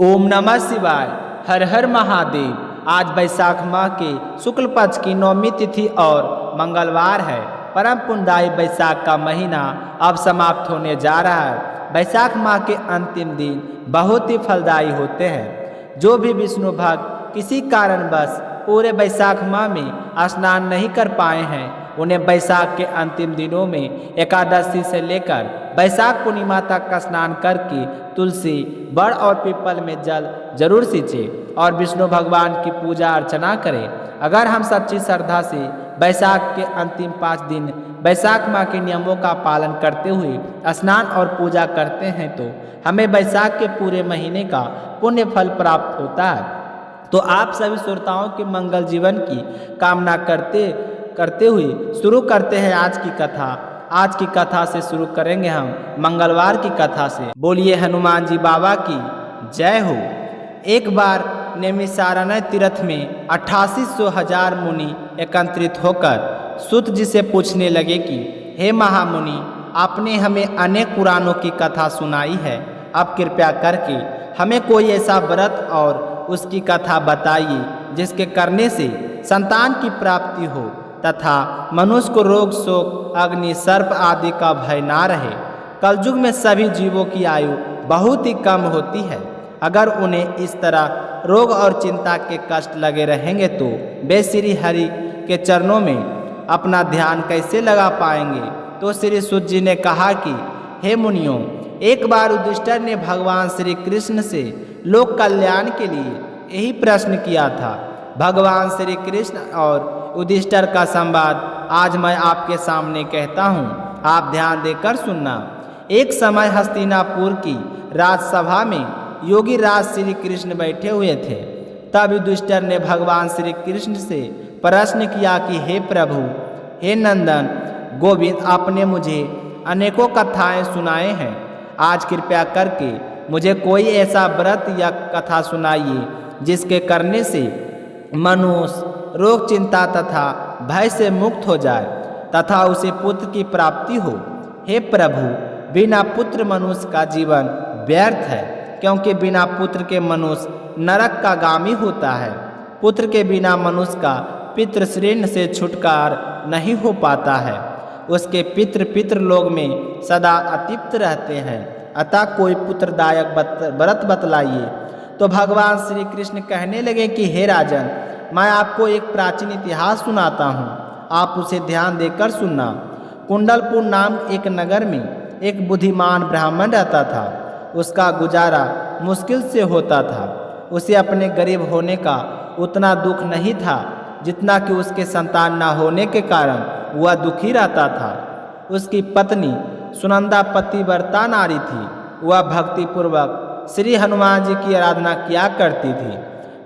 ओम नमः शिवाय। हर हर महादेव। आज बैसाख माह के शुक्ल पक्ष की 9वीं तिथि और मंगलवार है। परम पुण्यदायी बैसाख का महीना अब समाप्त होने जा रहा है। बैसाख माह के अंतिम दिन बहुत ही फलदायी होते हैं। जो भी विष्णु भक्त किसी कारणवश पूरे बैसाख माह में स्नान नहीं कर पाए हैं, उन्हें बैसाख के अंतिम दिनों में एकादशी से लेकर बैसाख पूर्णिमा तक का स्नान करके तुलसी, बड़ और पीपल में जल जरूर सींचे और विष्णु भगवान की पूजा अर्चना करें। अगर हम सच्ची श्रद्धा से बैसाख के अंतिम 5 दिन बैसाख माह के नियमों का पालन करते हुए स्नान और पूजा करते हैं तो हमें बैसाख के पूरे महीने का पुण्य फल प्राप्त होता है। तो आप सभी श्रोताओं के मंगल जीवन की कामना करते हुए शुरू करते हैं आज की कथा। आज की कथा से शुरू करेंगे हम मंगलवार की कथा से। बोलिए हनुमान जी बाबा की जय हो। एक बार नैमिषारण्य तीर्थ में 88,000 मुनि एकत्रित होकर सूत जी से पूछने लगे कि हे महामुनि, आपने हमें अनेक पुराणों की कथा सुनाई है, अब कृपया करके हमें कोई ऐसा व्रत और उसकी कथा बताइए जिसके करने से संतान की प्राप्ति हो तथा मनुष्य को रोग, शोक, अग्नि, सर्प आदि का भय ना रहे। कलयुग में सभी जीवों की आयु बहुत ही कम होती है। अगर उन्हें इस तरह रोग और चिंता के कष्ट लगे रहेंगे तो वे श्री हरि के चरणों में अपना ध्यान कैसे लगा पाएंगे। तो श्री सूत जी ने कहा कि हे मुनियों, एक बार युधिष्ठिर ने भगवान श्री कृष्ण से लोक कल्याण के लिए यही प्रश्न किया था। भगवान श्री कृष्ण और युधिष्ठिर का संवाद आज मैं आपके सामने कहता हूँ, आप ध्यान देकर सुनना। एक समय हस्तिनापुर की राजसभा में योगी राज श्री कृष्ण बैठे हुए थे। तब युधिष्ठिर ने भगवान श्री कृष्ण से प्रश्न किया कि हे प्रभु, हे नंदन गोविंद, आपने मुझे अनेकों कथाएं सुनाए हैं, आज कृपया करके मुझे कोई ऐसा व्रत या कथा सुनाइए जिसके करने से मनुष्य रोग, चिंता तथा भय से मुक्त हो जाए तथा उसे पुत्र की प्राप्ति हो। हे प्रभु, बिना पुत्र मनुष्य का जीवन व्यर्थ है, क्योंकि बिना पुत्र के मनुष्य नरक का गामी होता है। पुत्र के बिना मनुष्य का पितृ श्रेणी से छुटकार नहीं हो पाता है। उसके पितृलोक में सदा अतृप्त रहते हैं। अतः कोई पुत्रदायक व्रत बतलाइए। तो भगवान श्री कृष्ण कहने लगे कि हे राजन, मैं आपको एक प्राचीन इतिहास सुनाता हूँ, आप उसे ध्यान देकर सुनना। कुंडलपुर नाम एक नगर में एक बुद्धिमान ब्राह्मण रहता था। उसका गुजारा मुश्किल से होता था। उसे अपने गरीब होने का उतना दुख नहीं था जितना कि उसके संतान न होने के कारण वह दुखी रहता था। उसकी पत्नी सुनंदा पतिव्रता नारी थी। वह भक्तिपूर्वक श्री हनुमान जी की आराधना किया करती थी।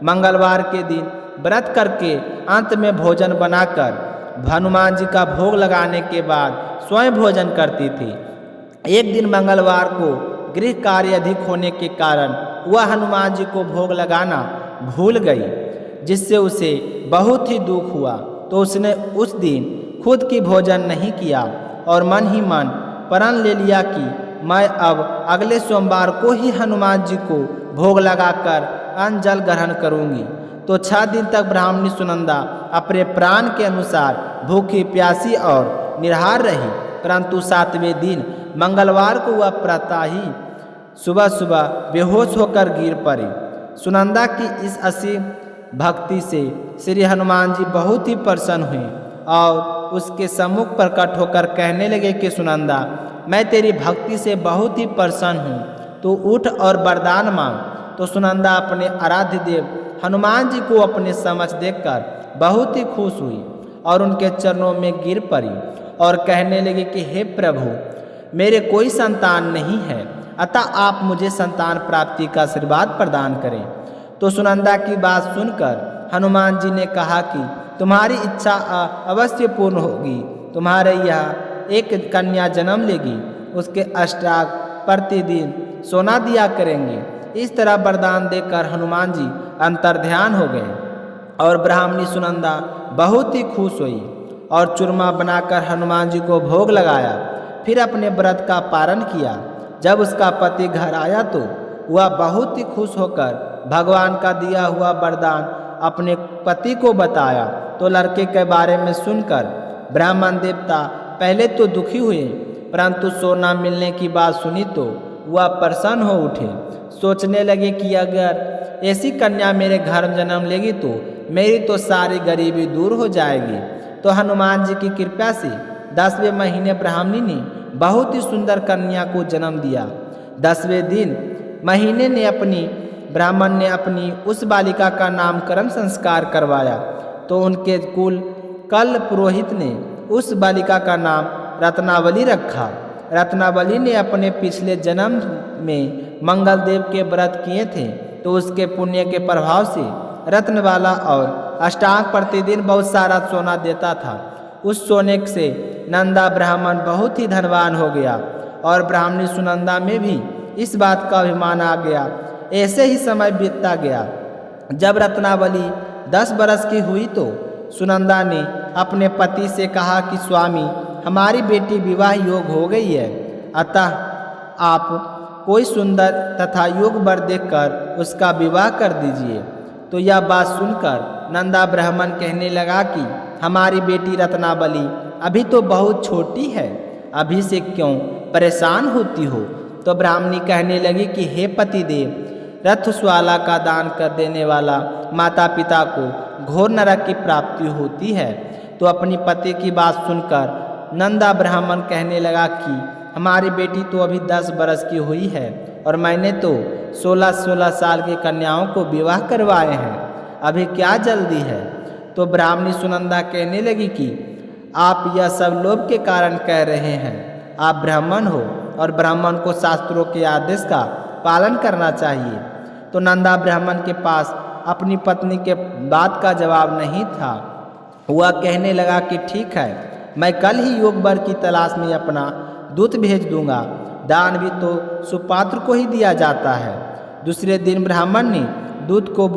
मंगलवार के दिन व्रत करके अंत में भोजन बनाकर हनुमान जी का भोग लगाने के बाद स्वयं भोजन करती थी। एक दिन मंगलवार को गृह कार्य अधिक होने के कारण वह हनुमान जी को भोग लगाना भूल गई, जिससे उसे बहुत ही दुख हुआ। तो उसने उस दिन खुद की भोजन नहीं किया और मन ही मन प्रण ले लिया कि मैं अब अगले सोमवार को ही हनुमान जी को भोग लगाकर अन्न जल ग्रहण करूंगी। तो 6 दिन तक ब्राह्मणी सुनंदा अपने प्राण के अनुसार भूखी, प्यासी और निराहार रही। परंतु 7वें दिन मंगलवार को वह प्रातः ही सुबह सुबह बेहोश होकर गिर पड़ी। सुनंदा की इस असीम भक्ति से श्री हनुमान जी बहुत ही प्रसन्न हुए और उसके सम्मुख प्रकट होकर कहने लगे कि सुनंदा, मैं तेरी भक्ति से बहुत ही प्रसन्न हूँ, तू उठ और वरदान मांग। तो सुनंदा अपने आराध्य देव हनुमान जी को अपने समक्ष देखकर बहुत ही खुश हुई और उनके चरणों में गिर पड़ी और कहने लगी कि हे प्रभु, मेरे कोई संतान नहीं है, अतः आप मुझे संतान प्राप्ति का आशीर्वाद प्रदान करें। तो सुनंदा की बात सुनकर हनुमान जी ने कहा कि तुम्हारी इच्छा अवश्य पूर्ण होगी। तुम्हारे यहाँ एक कन्या जन्म लेगी, उसके अष्टांग प्रतिदिन सोना दिया करेंगे। इस तरह वरदान देकर हनुमान जी अंतर्ध्यान हो गए और ब्राह्मणी सुनंदा बहुत ही खुश हुई और चूरमा बनाकर हनुमान जी को भोग लगाया। फिर अपने व्रत का पारण किया। जब उसका पति घर आया तो वह बहुत ही खुश होकर भगवान का दिया हुआ वरदान अपने पति को बताया। तो लड़के के बारे में सुनकर ब्राह्मण देवता पहले तो दुखी हुए, परंतु सोना मिलने की बात सुनी तो वह प्रसन्न हो उठे। सोचने लगे कि अगर ऐसी कन्या मेरे घर में जन्म लेगी तो मेरी तो सारी गरीबी दूर हो जाएगी। तो हनुमान जी की कृपा से 10वें महीने ब्राह्मणी ने बहुत ही सुंदर कन्या को जन्म दिया। 10वें दिन महीने ने ब्राह्मण ने अपनी उस बालिका का नामकरण संस्कार करवाया। तो उनके कुल कल पुरोहित ने उस बालिका का नाम रत्नावली रखा। रत्नावली ने अपने पिछले जन्म में मंगलदेव के व्रत किए थे, तो उसके पुण्य के प्रभाव से रत्नवाला और अष्टांग प्रतिदिन बहुत सारा सोना देता था। उस सोने से नंदा ब्राह्मण बहुत ही धनवान हो गया और ब्राह्मणी सुनंदा में भी इस बात का अभिमान आ गया। ऐसे ही समय बीतता गया। जब रत्नावली 10 बरस की हुई तो सुनंदा ने अपने पति से कहा कि स्वामी, हमारी बेटी विवाह योग हो गई है, अतः आप कोई सुंदर तथा योग वर देखकर उसका विवाह कर दीजिए। तो यह बात सुनकर नंदा ब्राह्मण कहने लगा कि हमारी बेटी रत्नावली अभी तो बहुत छोटी है, अभी से क्यों परेशान होती हो। तो ब्राह्मणी कहने लगी कि हे पतिदेव, रथस्वाला का दान कर देने वाला माता पिता को घोर नरक की प्राप्ति होती है। तो अपनी पति की बात सुनकर नंदा ब्राह्मण कहने लगा कि हमारी बेटी तो अभी 10 बरस की हुई है और मैंने तो 16-16 साल की कन्याओं को विवाह करवाए हैं, अभी क्या जल्दी है। तो ब्राह्मणी सुनंदा कहने लगी कि आप यह सब लोभ के कारण कह रहे हैं, आप ब्राह्मण हो और ब्राह्मण को शास्त्रों के आदेश का पालन करना चाहिए। तो नंदा ब्राह्मण के पास अपनी पत्नी के बात का जवाब नहीं था। वह कहने लगा कि ठीक है, मैं कल ही योग वर की तलाश में अपना दूत भेज दूंगा। दान भी तो सुपात्र को ही दिया जाता है। दूसरे दिन ब्राह्मण ने दूत को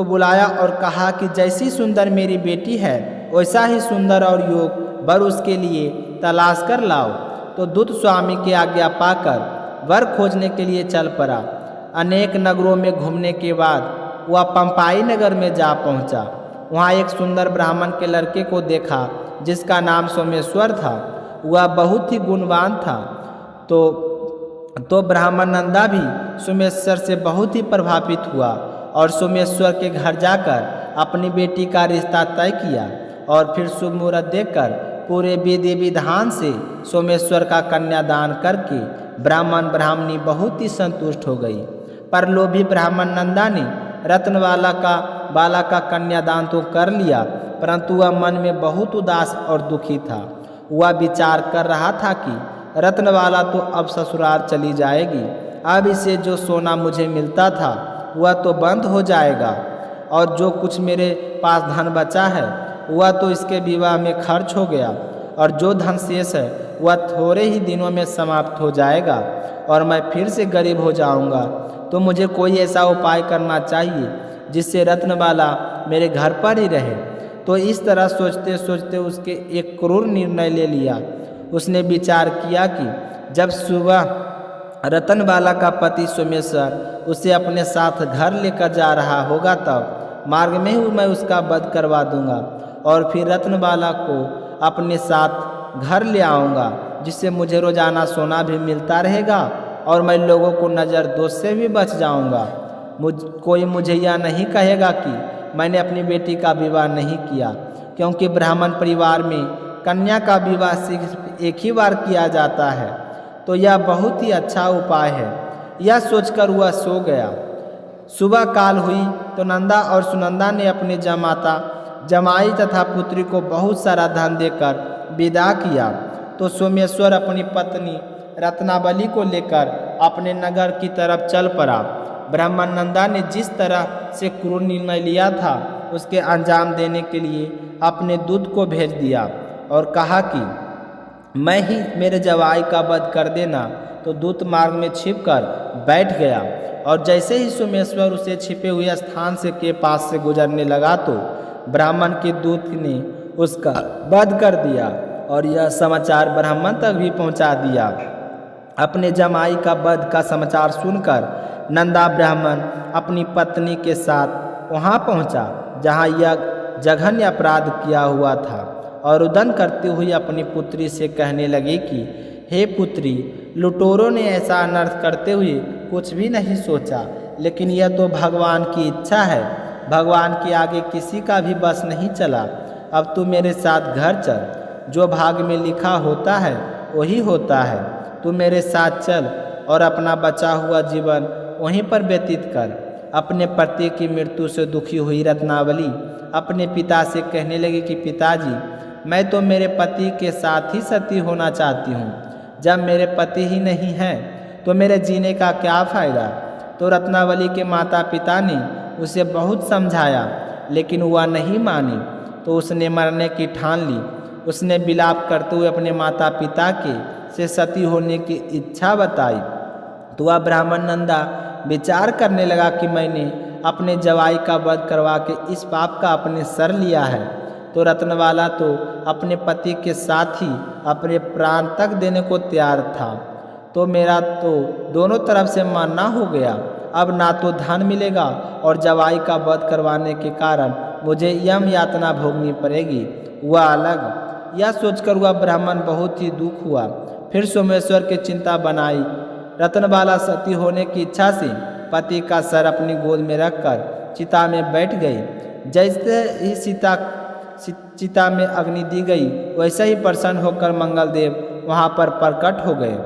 बुलाया और कहा कि जैसी सुंदर मेरी बेटी है वैसा ही सुंदर और योग वर उसके लिए तलाश कर लाओ। तो दूत स्वामी की आज्ञा पाकर वर खोजने के लिए चल पड़ा। अनेक नगरों में घूमने के बाद वह पंपाई नगर में जा पहुंचा। वहाँ एक सुंदर ब्राह्मण के लड़के को देखा जिसका नाम सोमेश्वर था। वह बहुत ही गुणवान था। तो ब्राह्मण नंदा भी सोमेश्वर से बहुत ही प्रभावित हुआ और सोमेश्वर के घर जाकर अपनी बेटी का रिश्ता तय किया और फिर शुभ मुहूर्त देखकर पूरे विधि विधान से सोमेश्वर का कन्यादान करके ब्राह्मण ब्राह्मणी बहुत ही संतुष्ट हो गई। पर लोभी ब्राह्मण नंदा ने रत्नवाला का कन्यादान तो कर लिया, परंतु वह मन में बहुत उदास और दुखी था। वह विचार कर रहा था कि रत्नवाला तो अब ससुराल चली जाएगी, अब इसे जो सोना मुझे मिलता था वह तो बंद हो जाएगा और जो कुछ मेरे पास धन बचा है वह तो इसके विवाह में खर्च हो गया और जो धन शेष है वह थोड़े ही दिनों में समाप्त हो जाएगा और मैं फिर से गरीब हो जाऊंगा। तो मुझे कोई ऐसा उपाय करना चाहिए जिससे रत्नवाला मेरे घर पर ही रहे। तो इस तरह सोचते सोचते उसके एक क्रूर निर्णय ले लिया। उसने विचार किया कि जब सुबह रतनवाला का पति सोमेश्वर उसे अपने साथ घर लेकर जा रहा होगा तब मार्ग में ही मैं उसका वध करवा दूंगा और फिर रत्नवाला को अपने साथ घर ले आऊँगा, जिससे मुझे रोजाना सोना भी मिलता रहेगा और मैं लोगों को नज़र दोष से भी बच जाऊँगा। कोई मुझे यह नहीं कहेगा कि मैंने अपनी बेटी का विवाह नहीं किया, क्योंकि ब्राह्मण परिवार में कन्या का विवाह सिर्फ एक ही बार किया जाता है। तो यह बहुत ही अच्छा उपाय है। यह सोचकर वह सो गया। सुबह काल हुई तो नंदा और सुनंदा ने अपने जमाई तथा पुत्री को बहुत सारा धन देकर विदा किया। तो सोमेश्वर अपनी पत्नी रत्नावली को लेकर अपने नगर की तरफ चल पड़ा। ब्राह्मण नंदा ने जिस तरह से क्रूर निर्णय लिया था उसके अंजाम देने के लिए अपने दूत को भेज दिया और कहा कि मैं ही मेरे जवाई का वध कर देना। तो दूत मार्ग में छिपकर बैठ गया और जैसे ही सोमेश्वर उसे छिपे हुए स्थान के पास से गुजरने लगा तो ब्राह्मण के दूत ने उसका वध कर दिया और यह समाचार ब्राह्मण तक भी पहुंचा दिया। अपने जमाई का वध का समाचार सुनकर नंदा ब्राह्मण अपनी पत्नी के साथ वहाँ पहुँचा जहाँ यह जघन्य अपराध किया हुआ था और रुदन करती हुई अपनी पुत्री से कहने लगी कि हे पुत्री, लुटेरों ने ऐसा अनर्थ करते हुए कुछ भी नहीं सोचा, लेकिन यह तो भगवान की इच्छा है। भगवान के आगे किसी का भी बस नहीं चला। अब तू मेरे साथ घर चल। जो भाग में लिखा होता है वही होता है। तू मेरे साथ चल और अपना बचा हुआ जीवन वहीं पर व्यतीत कर। अपने पति की मृत्यु से दुखी हुई रत्नावली अपने पिता से कहने लगी कि पिताजी, मैं तो मेरे पति के साथ ही सती होना चाहती हूँ। जब मेरे पति ही नहीं हैं तो मेरे जीने का क्या फ़ायदा। तो रत्नावली के माता पिता ने उसे बहुत समझाया, लेकिन वह नहीं मानी। तो उसने मरने की ठान ली। उसने विलाप करते हुए अपने माता पिता के से सती होने की इच्छा बताई। तो वह ब्राह्मण नंदा विचार करने लगा कि मैंने अपने जवाई का वध करवा के इस पाप का अपने सर लिया है। तो रत्नवाला तो अपने पति के साथ ही अपने प्राण तक देने को तैयार था। तो मेरा तो दोनों तरफ से मरना हो गया। अब ना तो धन मिलेगा और जवाई का वध करवाने के कारण मुझे यम यातना भोगनी पड़ेगी। वह अलग। यह सोचकर वह ब्राह्मण बहुत ही दुख हुआ। फिर सोमेश्वर की चिंता बनाई। रत्नबाला सती होने की इच्छा से पति का सर अपनी गोद में रखकर चिता में बैठ गई। जैसे ही चिता में अग्नि दी गई, वैसे ही प्रसन्न होकर मंगलदेव वहाँ पर प्रकट हो गए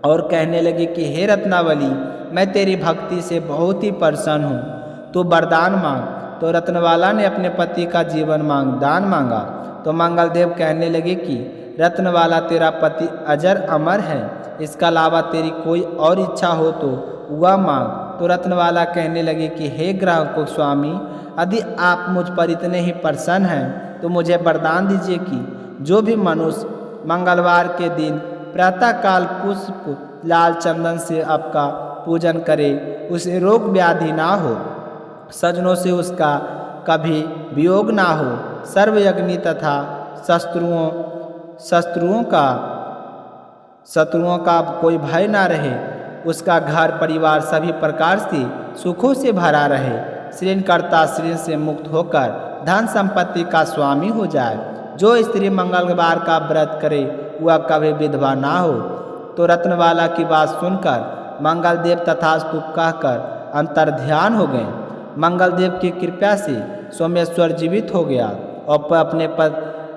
और कहने लगे कि हे रत्नावली, मैं तेरी भक्ति से बहुत ही प्रसन्न हूँ। तू वरदान मांग। तो रत्नवाला ने अपने पति का जीवन दान मांगा। तो मंगलदेव कहने लगे कि रत्नवाला, तेरा पति अजर अमर है। इसका अलावा तेरी कोई और इच्छा हो तो वह मांग। तो रत्नवाला कहने लगे कि हे ग्राहकों स्वामी, यदि आप मुझ पर इतने ही प्रसन्न हैं तो मुझे वरदान दीजिए कि जो भी मनुष्य मंगलवार के दिन प्रातःकाल पुष्प लाल चंदन से आपका पूजन करे, उसे रोग व्याधि ना हो, सजनों से उसका कभी वियोग ना हो, सर्वयज्ञी तथा शत्रुओं का कोई भय ना रहे, उसका घर परिवार सभी प्रकार से सुखों से भरा रहे, श्रीनकर्ता श्रीन से मुक्त होकर धन संपत्ति का स्वामी हो जाए। जो स्त्री मंगलवार का व्रत करे वह कभी विधवा ना हो। तो रत्नवाला की बात सुनकर मंगलदेव तथास्तु कहकर अंतर्ध्यान हो गए। मंगलदेव की कृपा से सोमेश्वर जीवित हो गया और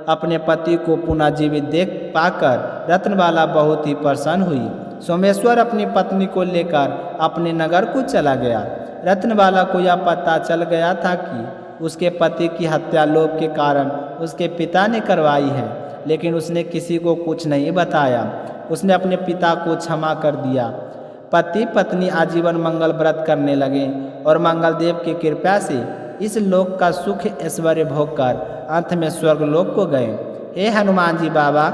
अपने पति को पुनः जीवित देख पाकर रत्नवाला बहुत ही प्रसन्न हुई। सोमेश्वर अपनी पत्नी को लेकर अपने नगर को चला गया। रत्नवाला को यह पता चल गया था कि उसके पति की हत्या लोभ के कारण उसके पिता ने करवाई है, लेकिन उसने किसी को कुछ नहीं बताया। उसने अपने पिता को क्षमा कर दिया। पति पत्नी आजीवन मंगल व्रत करने लगे और मंगलदेव की कृपा से इस लोक का सुख ऐश्वर्य भोगकर अंत में स्वर्गलोक को गए। हे हनुमान जी बाबा,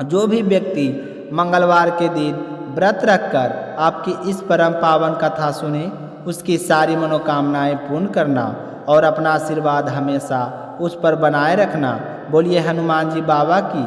जो भी व्यक्ति मंगलवार के दिन व्रत रखकर आपकी इस परम पावन कथा सुने, उसकी सारी मनोकामनाएं पूर्ण करना और अपना आशीर्वाद हमेशा उस पर बनाए रखना। बोलिए हनुमान जी बाबा की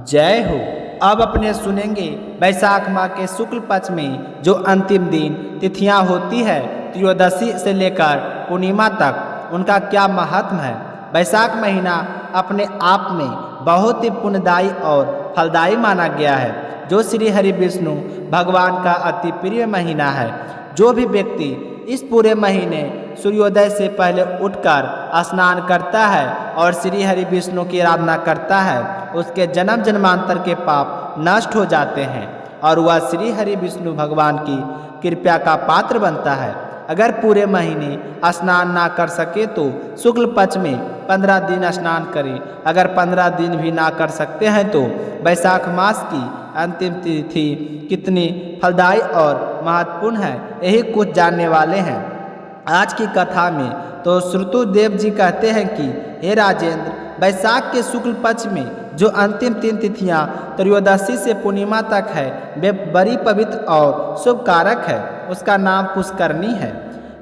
जय हो। अब अपने सुनेंगे वैशाख माह के शुक्ल पक्ष में जो अंतिम दिन तिथियां होती है, त्रयोदशी से लेकर पूर्णिमा तक, उनका क्या महत्व है। वैशाख महीना अपने आप में बहुत ही पुण्यदायी और फलदायी माना गया है, जो श्री हरि विष्णु भगवान का अति प्रिय महीना है। जो भी व्यक्ति इस पूरे महीने सूर्योदय से पहले उठकर स्नान करता है और श्री हरि विष्णु की आराधना करता है, उसके जन्म जन्मांतर के पाप नष्ट हो जाते हैं और वह श्री हरि विष्णु भगवान की कृपा का पात्र बनता है। अगर पूरे महीने स्नान ना कर सके तो शुक्ल पक्ष में 15 दिन स्नान करें। अगर 15 दिन भी ना कर सकते हैं तो वैशाख मास की अंतिम तिथि कितनी फलदायी और महत्वपूर्ण है, यही कुछ जानने वाले हैं आज की कथा में। तो श्रुतुदेव जी कहते हैं कि हे राजेंद्र, वैशाख के शुक्ल पक्ष में जो अंतिम 3 तिथियां त्रयोदशी से पूर्णिमा तक है, वे बड़ी पवित्र और शुभ कारक है। उसका नाम पुष्करणी है।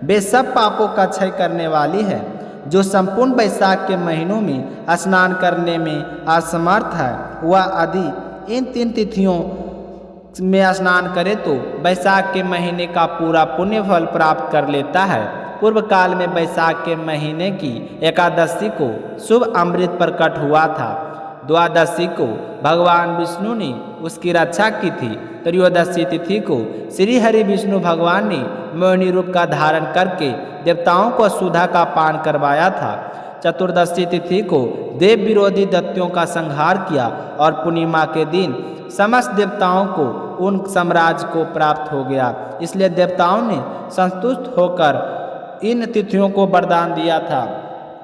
वे सब पापों का क्षय करने वाली है। जो संपूर्ण वैशाख के महीनों में स्नान करने में असमर्थ है, वह यदि इन 3 तिथियों में स्नान करे तो बैसाख के महीने का पूरा पुण्य फल प्राप्त कर लेता है। पूर्व काल में बैसाख के महीने की एकादशी को शुभ अमृत प्रकट हुआ था। द्वादशी को भगवान विष्णु ने उसकी रक्षा की थी। त्रयोदशी तिथि को श्री हरि विष्णु भगवान ने मोहिनी रूप का धारण करके देवताओं को सुधा का पान करवाया था। चतुर्दशी तिथि को देव विरोधी दैत्यों का संहार किया और पूर्णिमा के दिन समस्त देवताओं को उन साम्राज्य को प्राप्त हो गया। इसलिए देवताओं ने संतुष्ट होकर इन तिथियों को वरदान दिया था।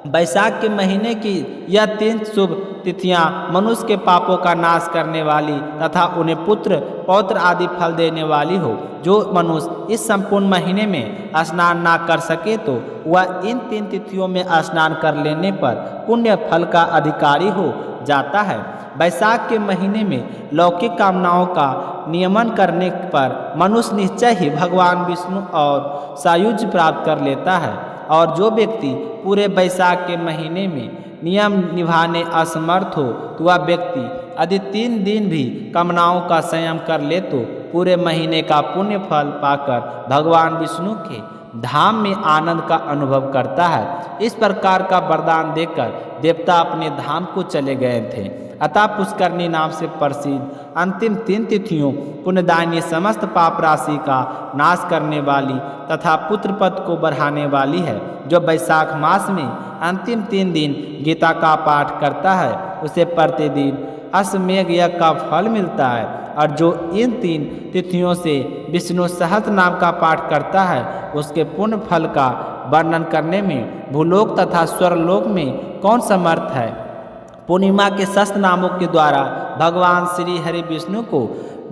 बैसाख के महीने की यह 3 शुभ तिथियां मनुष्य के पापों का नाश करने वाली तथा उन्हें पुत्र पौत्र आदि फल देने वाली हो। जो मनुष्य इस संपूर्ण महीने में स्नान ना कर सके तो वह इन 3 तिथियों में स्नान कर लेने पर पुण्य फल का अधिकारी हो जाता है। बैसाख के महीने में लौकिक कामनाओं का नियमन करने पर मनुष्य निश्चय ही भगवान विष्णु और सायुज्य प्राप्त कर लेता है। और जो व्यक्ति पूरे बैसाख के महीने में नियम निभाने असमर्थ हो तो वह व्यक्ति यदि 3 दिन भी कामनाओं का संयम कर ले तो पूरे महीने का पुण्य फल पाकर भगवान विष्णु के धाम में आनंद का अनुभव करता है। इस प्रकार का वरदान देकर देवता अपने धाम को चले गए थे। अतः पुष्करणी नाम से प्रसिद्ध अंतिम 3 तिथियों पुण्यदायिनी समस्त पाप राशि का नाश करने वाली तथा पुत्र पद को बढ़ाने वाली है। जो बैसाख मास में अंतिम 3 दिन गीता का पाठ करता है उसे प्रतिदिन अश्वमेघ यज्ञ का फल मिलता है। और जो इन 3 तिथियों से विष्णु सहस्त्र नाम का पाठ करता है उसके पुण्य फल का वर्णन करने में भूलोक तथा स्वर्गलोक में कौन समर्थ है। पूर्णिमा के शस्त्र नामों के द्वारा भगवान श्री हरि विष्णु को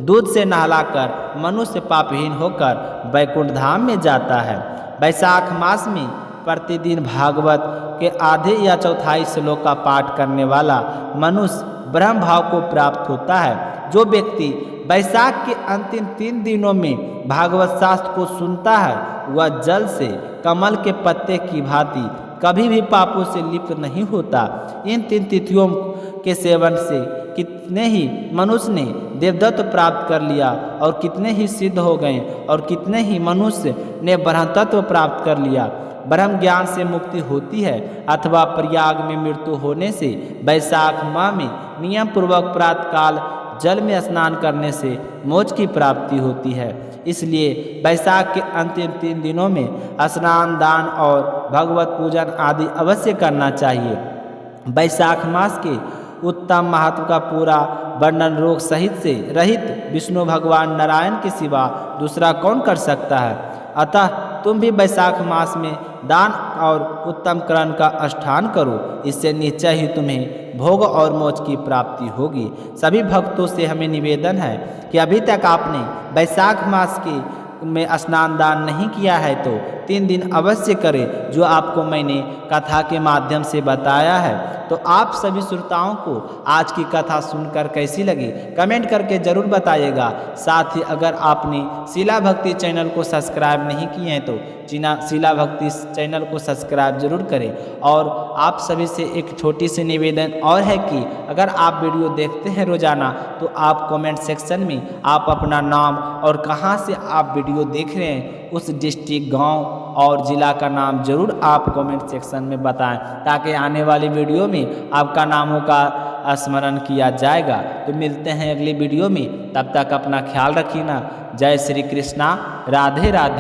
दूध से नहलाकर मनुष्य पापहीन होकर वैकुंठ धाम में जाता है। बैसाख मास में प्रतिदिन भागवत के आधे या चौथाई श्लोक का पाठ करने वाला मनुष्य ब्रह्म भाव को प्राप्त होता है। जो व्यक्ति बैसाख के अंतिम 3 दिनों में भागवत शास्त्र को सुनता है वह जल से कमल के पत्ते की भांति कभी भी पापों से लिप्त नहीं होता। इन 3 तिथियों के सेवन से कितने ही मनुष्य ने देवदत्त प्राप्त कर लिया और कितने ही सिद्ध हो गए और कितने ही मनुष्य ने ब्रह्मतत्व प्राप्त कर लिया। ब्रह्म ज्ञान से मुक्ति होती है अथवा प्रयाग में मृत्यु होने से बैसाख माह में नियम पूर्वक प्रातःकाल जल में स्नान करने से मोक्ष की प्राप्ति होती है। इसलिए बैसाख के अंतिम 3 दिनों में स्नान दान और भगवत पूजन आदि अवश्य करना चाहिए। बैसाख मास के उत्तम महत्व का पूरा वर्णन रोग सहित से रहित विष्णु भगवान नारायण के सिवा दूसरा कौन कर सकता है। अतः तुम भी बैसाख मास में दान और उत्तम कर्म का अनुष्ठान करो। इससे निश्चय ही तुम्हें भोग और मोक्ष की प्राप्ति होगी। सभी भक्तों से हमें निवेदन है कि अभी तक आपने बैसाख मास के में स्नान दान नहीं किया है तो 3 दिन अवश्य करें जो आपको मैंने कथा के माध्यम से बताया है। तो आप सभी श्रोताओं को आज की कथा सुनकर कैसी लगी कमेंट करके ज़रूर बताइएगा। साथ ही अगर आपने शिला भक्ति चैनल को सब्सक्राइब नहीं किए हैं तो शिला भक्ति चैनल को सब्सक्राइब जरूर करें। और आप सभी से एक छोटी सी निवेदन और है कि अगर आप वीडियो देखते हैं रोज़ाना तो आप कमेंट सेक्शन में आप अपना नाम और कहां से आप वीडियो देख रहे हैं उस डिस्ट्रिक्ट गांव और ज़िला का नाम जरूर आप कमेंट सेक्शन में बताएं ताकि आने वाली वीडियो में आपका नामों का स्मरण किया जाएगा। तो मिलते हैं अगली वीडियो में, तब तक अपना ख्याल रखिए ना। जय श्री कृष्णा, राधे राधे।